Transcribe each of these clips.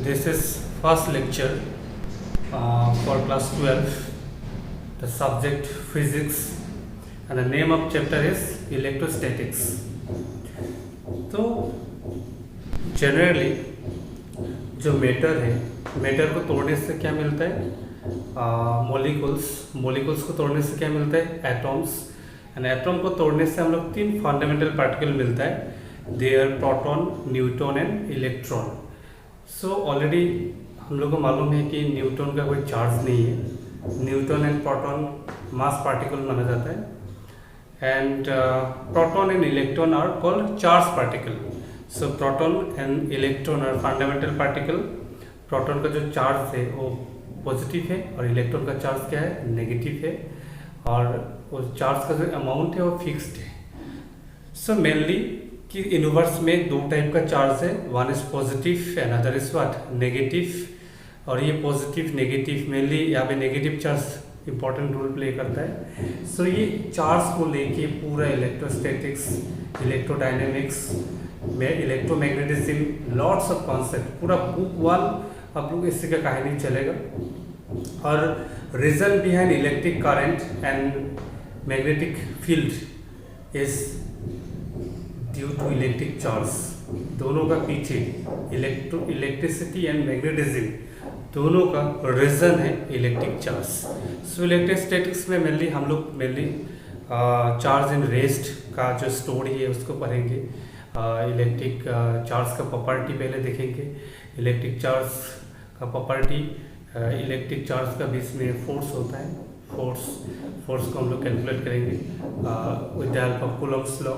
This is first lecture for class 12. The subject physics and the name of chapter is electrostatics. तो generally जो matter है, matter को तोड़ने से क्या मिलता है? मॉलिक्यूल्स को तोड़ने से क्या मिलता है? एटॉम्स. एंड एटॉम को तोड़ने से हम लोग 3 फंडामेंटल पार्टिकल मिलता है. They are proton, neutron and electron. So already हम लोग को मालूम है कि न्यूट्रॉन का कोई चार्ज नहीं है. Neutron and proton mass particle माना जाता है. And proton and electron are called charge particle. So proton and electron are fundamental particle. Proton का जो चार्ज है वो पॉजिटिव है और इलेक्ट्रॉन का चार्ज क्या है? नेगेटिव है. और वो चार्ज का जो अमाउंट है वो फिक्स्ड है. सो मेनली कि यूनिवर्स में 2 टाइप का चार्ज है. One is positive and other is what? Negative. और ये पॉजिटिव नेगेटिव मेनली यहाँ पे negative charge important role play करता है. सो ये चार्ज को लेके पूरा इलेक्ट्रोस्टैटिक्स, इलेक्ट्रोडायनेमिक्स में इलेक्ट्रोमैग्नेटिज्म, लॉट्स ऑफ कॉन्सेप्ट, पूरा बुक 1 आप लोग इससे का कहानी चलेगा. और reason behind electric current and magnetic field is due to electric charge. दोनों का पीछे इलेक्ट्रिसिटी एंड मैग्नेटिज्म दोनों का रीजन है इलेक्ट्रिक चार्ज. सो इलेक्ट्रोस्टैटिक्स में हम लोग चार्ज इन रेस्ट का जो स्टोरी है उसको पढ़ेंगे. इलेक्ट्रिक चार्ज का प्रॉपर्टी पहले देखेंगे. इलेक्ट्रिक चार्ज का प्रॉपर्टी, इलेक्ट्रिक चार्ज का बीच में फोर्स होता है. फोर्स को हम लोग कैलकुलेट करेंगे with the help of Coulomb's law.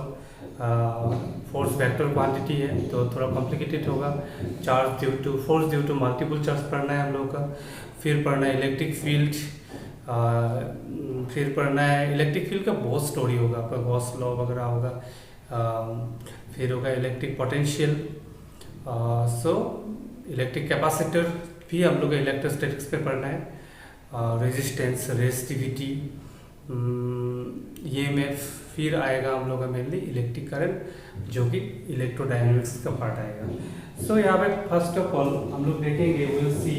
Force vector quantity है तो थोड़ा कॉम्प्लिकेटेड होगा. Force due to multiple charge पढ़ना है हम लोग का. फिर पढ़ना है इलेक्ट्रिक फील्ड. फिर पढ़ना है इलेक्ट्रिक फील्ड का बहुत स्टोरी होगा. आपका गॉस लॉ वगैरह होगा. फिर होगा electric potential. So electric capacitor भी हम लोग इलेक्ट्रोस्टैटिक्स पे पढ़ना है. रेजिस्टेंस, रेजिस्टिविटी, ये में फिर आएगा हम लोग का मेनली इलेक्ट्रिक करंट जो कि इलेक्ट्रोडायनेमिक्स का पार्ट आएगा. सो यहाँ पे फर्स्ट ऑफ ऑल हम लोग देखेंगे, we will see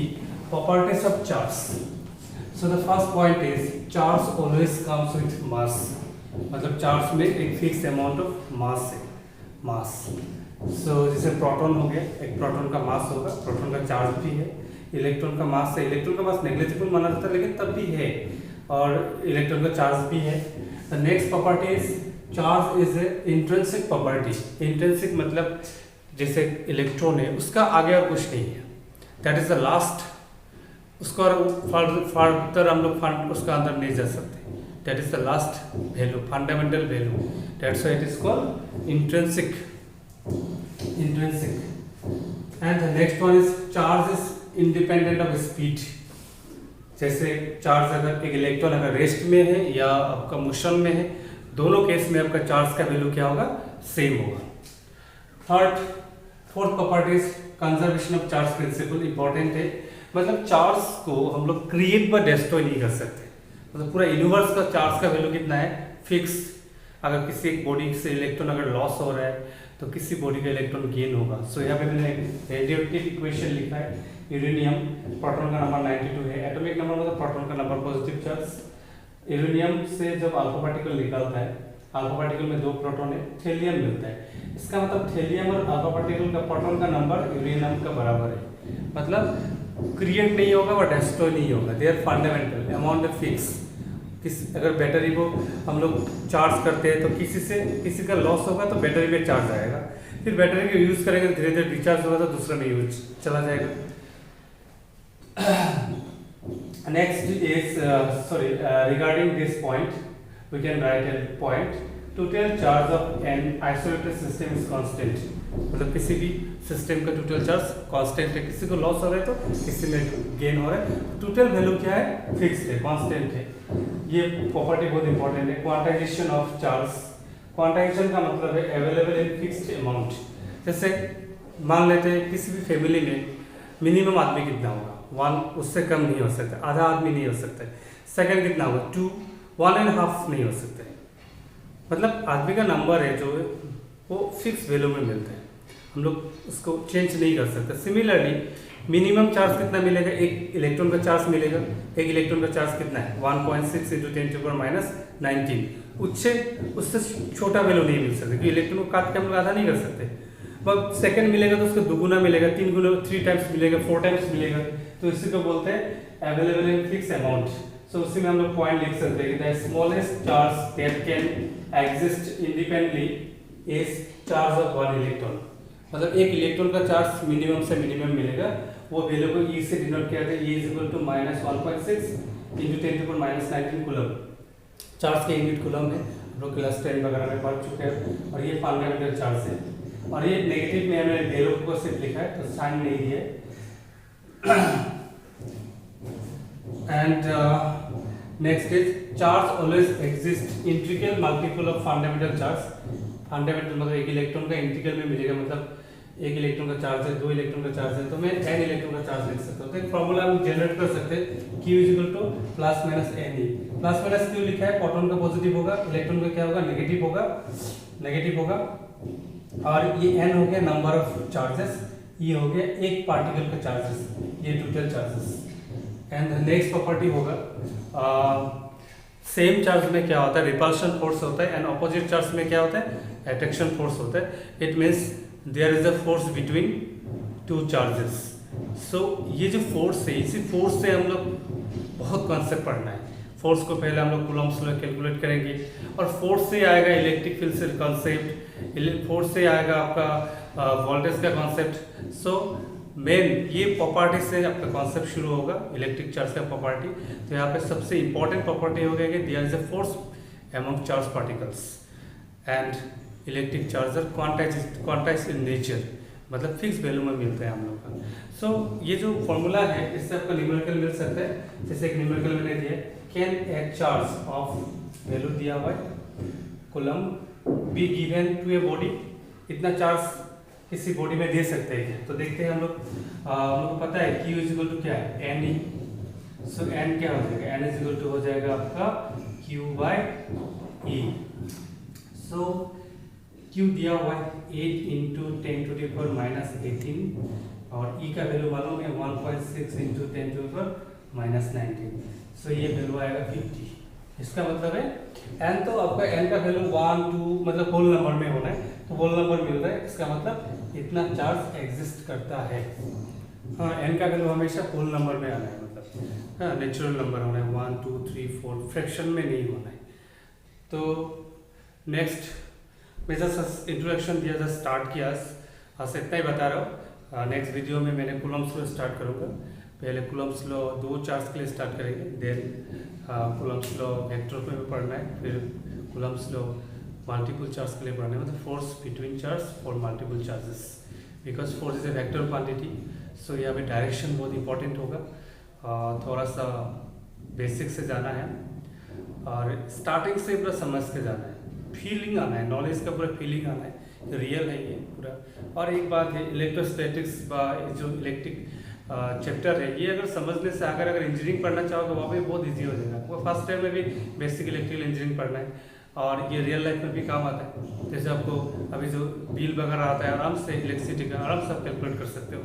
properties of charge. So the first point is charge always comes with mass. मतलब चार्ज में एक फिक्स अमाउंट ऑफ मास है. मास. सो जैसे प्रोटॉन हो गया, एक प्रोटॉन का मास होगा, प्रोटॉन का चार्ज भी है. इलेक्ट्रॉन का मास है, इलेक्ट्रॉन का मास नेग्लिजिबल माना जाता है लेकिन तब भी है. और इलेक्ट्रॉन का चार्ज भी है. The next property is charge is a intrinsic property. Intrinsic मतलब जैसे इलेक्ट्रॉन है उसका आगे और कुछ नहीं है. That is the last. उसको फर्दर हम लोग उसका अंदर नहीं जा सकते. That is the last value, fundamental value. That's why it is called intrinsic. And the next one is charge is independent of speed. जैसे चार्ज अगर एक इलेक्ट्रॉन अगर रेस्ट में है या आपका मोशन में है, दोनों केस में आपका चार्ज का वैल्यू क्या होगा? सेम होगा. Fourth property is conservation of charge principle. Important है. मतलब चार्ज को हम लोग क्रिएट व डिस्ट्रॉय नहीं कर सकते. मतलब पूरा यूनिवर्स का चार्ज का वैल्यू कितना है? फिक्स. अगर किसी एक बॉडी से इलेक्ट्रॉन अगर लॉस हो रहा है तो किसी बॉडी का इलेक्ट्रॉन गेन होगा. सो यहाँ पे मैंने रेडियोएक्टिव इक्वेशन लिखा है. यूरेनियम प्रोटॉन का नंबर 92 है. एटॉमिक नंबर मतलब प्रोटॉन का नंबर पॉजिटिव चार्ज. यूरेनियम से जब अल्फा पार्टिकल निकलता है, अल्फा पार्टिकल में 2 प्रोटॉन है, थेलियम मिलता है. इसका मतलब थेलियम और अल्फा पार्टिकल का प्रोटॉन का नंबर यूरेनियम का बराबर है. मतलब क्रिएट नहीं होगा और डिस्ट्रॉय नहीं होगा. They are fundamental. Amount of fix. अगर बैटरी को हम लोग चार्ज करते हैं तो किसी का लॉस होगा तो बैटरी में चार्ज आएगा. फिर बैटरी को यूज करेंगे धीरे धीरे रिचार्ज होगा तो दूसरा में यूज चला जाएगा. Next is regarding this point we can write a point. Total charge of an isolated system is constant. मतलब किसी भी सिस्टम का टोटल चार्ज कांस्टेंट है. किसी को लॉस हो रहा है तो किसी में गेन हो रहा है. टोटल वैल्यू क्या है? फिक्स्ड है, कांस्टेंट है. ये प्रॉपर्टी बहुत इंपॉर्टेंट है. Quantization of charge. क्वांटाइजेशन का मतलब है अवेलेबल इन फिक्स्ड अमाउंट. जैसे मान लेते हैं किसी भी फैमिली में मिनिमम आदमी कितना होगा? 1. उससे कम नहीं हो सकता. आधा आदमी नहीं हो सकता. सेकंड कितना होगा? 2. 1.5 नहीं हो सकता. मतलब आदमी का नंबर है जो वो फिक्स वैल्यू में मिलता है. हम लोग उसको चेंज नहीं कर सकते। सिमिलरली मिनिमम चार्ज कितना मिलेगा, एक इलेक्ट्रॉन का चार्ज मिलेगा। एक इलेक्ट्रॉन का चार्ज कितना है 1.6 × 10⁻⁹। उससे छोटा वैल्यू नहीं मिल सकता, क्योंकि इलेक्ट्रॉन को काट के हम लोग आधा नहीं कर सकते। अब सेकंड मिलेगा तो उसका दुगुना मिलेगा, 3 टाइम्स मिलेगा, 4 टाइम्स मिलेगा। तो इसी को बोलते हैं अवेलेबल इन फिक्स अमाउंट। सो उसी में हम लोग पॉइंट लिख सकते हैं कि the smallest charge that can exist independently is charge of 1 electron. मतलब एक इलेक्ट्रॉन का चार्ज मिनिमम से मिनिमम मिलेगा, वो वैल्यू को E से डिनोट किया जाता है। E = -1.6 × 10⁻⁹ coulomb. चार्ज के यूनिट कूलम है, हम लोग क्लास 10 वगैरह में पढ़ चुके हैं। और ये फंडामेंटल चार्ज है, और ये नेगेटिव में हमने वैल्यू को सिर्फ लिखा है, तो साइन नहीं दिया है। And next is charge always exist integral multiple of fundamental charge. Fundamental मतलब एक इलेक्ट्रॉन का इंटीग्रल में मिलेगा, मतलब एक इलेक्ट्रॉन का चार्ज है, 2 इलेक्ट्रॉन का चार्ज है, तो मैं n इलेक्ट्रॉन का चार्ज लिख सकता हूँ। तो एक फॉर्मूला हम जनरेट कर सकते हैं, Q = ±NE। प्लस क्यों लिखा है, प्रोटॉन का पॉजिटिव होगा, इलेक्ट्रॉन का क्या होगा, नेगेटिव होगा। और ये n हो गया नंबर ऑफ चार्जेस, ये हो गया एक पार्टिकल का चार्जेस, ये total charges. And next property होगा सेम चार्ज में क्या होता है, रिपल्शन फोर्स होता है, एंड ऑपोजिट चार्ज में क्या होता है, अट्रैक्शन फोर्स होता है। It means there is a force between 2 charges. So ये जो फोर्स है, इसी फोर्स से हम लोग बहुत कॉन्सेप्ट पढ़ना है। फोर्स को पहले हम लोग कूलम्ब्स में कैलकुलेट करेंगे, और फोर्स से आएगा इलेक्ट्रिक फील्ड से कॉन्सेप्ट, फोर्स से आएगा आपका वोल्टेज का कॉन्सेप्ट। सो मेन ये प्रॉपर्टी से आपका कॉन्सेप्ट शुरू होगा, इलेक्ट्रिक चार्ज का प्रॉपर्टी। तो यहाँ पे सबसे इंपॉर्टेंट प्रॉपर्टी हो गया कि there is a force among charge particles, and electric charger quantize in nature, मतलब फिक्स वैल्यू में मिलता है हम लोग का। सो ये जो फॉर्मूला है, इससे आपका न्यूमेरिकल मिल सकता है। जैसे एक न्यूमेरिकल मैंने दिया, can a charge of value दिया हुआ है coulomb be given to a body. इतना चार्ज किसी बॉडी में दे सकते हैं, तो देखते हैं हम लोग को पता है Q = क्या है, NE। सो N क्या हो जाएगा, N = हो जाएगा आपका Q/E। सो Q दिया हुआ है 8 × 10⁻⁻18, और E का वैल्यू मालूम है 1.6 × 10⁻⁻19। सो ये वैल्यू आएगा 50। इसका मतलब है n, तो आपका n का वैल्यू 1, 2 मतलब होल नंबर में होना है, तो होल नंबर मिल रहा है। इसका मतलब इतना चार्ज एग्जिस्ट करता है। हाँ, n का वैल्यू हमेशा होल नंबर में आना है, मतलब हाँ नेचुरल नंबर होना है, 1, 2, 3, 4 फ्रैक्शन में नहीं होना है। तो नेक्स्ट मैं जस्ट इंट्रोडक्शन दिया, जस्ट स्टार्ट किया, आज इतना ही बता रहा हूँ। नेक्स्ट वीडियो में मैंने कूलम्ब्स लॉ स्टार्ट करूँगा। पहले कूलम्ब्स लॉ 2 चार्ज के लिए स्टार्ट करेंगे, देन कूलम्ब्स लॉ वेक्टर में भी पढ़ना है, फिर कूलम्ब्स लॉ मल्टीपल चार्ज के लिए पढ़ना है, मतलब force between charge for multiple charges, because force is a vector quantity. So यहाँ पे डायरेक्शन बहुत इंपॉर्टेंट होगा, थोड़ा सा बेसिक से जाना है, और स्टार्टिंग से पूरा समझ के जाना है, फीलिंग आना है, नॉलेज का पूरा फीलिंग आना है, रियल है ये पूरा। और एक बात है, इलेक्ट्रोस्टैटिक्स जो इलेक्ट्रिक चैप्टर है, ये अगर समझने से अगर इंजीनियरिंग पढ़ना चाहोगे वहाँ पे बहुत इजी हो जाएगा। वो फर्स्ट टाइम में भी बेसिक इलेक्ट्रिकल इंजीनियरिंग पढ़ना है, और ये रियल लाइफ में भी काम आता है। जैसे आपको अभी जो बिल वगैरह आता है, आराम से इलेक्ट्रिसिटी का आराम से आप कैलकुलेट कर सकते हो।